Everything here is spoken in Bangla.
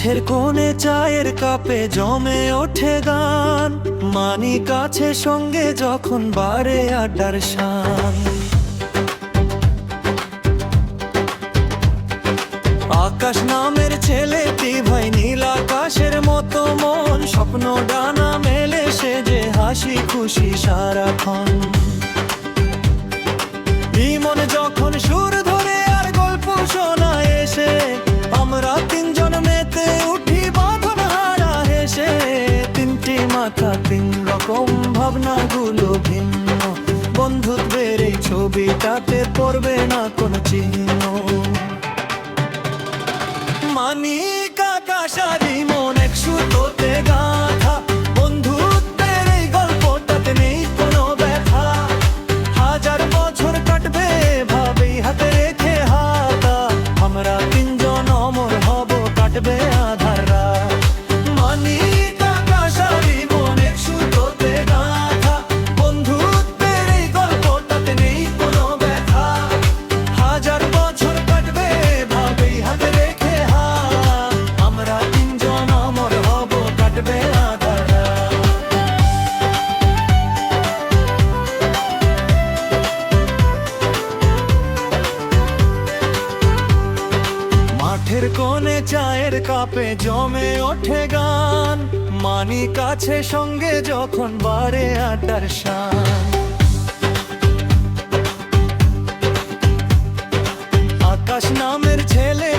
মাঠের কোণে চায়ের কাপে জমে ওঠে গান, মানি কাছে সঙ্গে যখন বারে আড্ডার শান। আকাশ নামের ছেলেটি ভাই নীল আকাশের মতো মন, স্বপ্ন ডানা মেলে সে যে হাসি খুশি সারাক্ষণ। ইমন যখন সুর ধরে আর গল্প শোনায় এসে, আমরা তিনজন মেতে উঠি বাঁধন হারা হেসে। তিনটি মাথা তিন রকম ভাবনাগুলো ভিন্ন, বন্ধুত্বের এই ছবিটাতে পড়বে না কোনো চিহ্ন। মানিক আকাশ আর ইমন এক সুতোতে গাঁথা, বন্ধুত্বের এই গল্পটাতে নেই কোনো ব্যথা। হাজার বছর কাটবে ভাবেই হাতে রেখে হাতা, আমরা তিনজন অমর হব কাটবে আধার রাত। মানিক আকাশ আর ইমন এক সুতোতে গাঁথা, বন্ধুত্বের এই গল্পটাতে নেই কোনো ব্যথা। হাজার বছর কাটবে ভাবেই হাতে রেখে হাত, আমরা তিনজন অমর হব কাটবে আধার রাত। মাঠের কোণে চায়ের কাপে জমে ওঠে গান, মানি কাছে সঙ্গে যখন বারে আড্ডার শান। আকাশ নামের ছেলে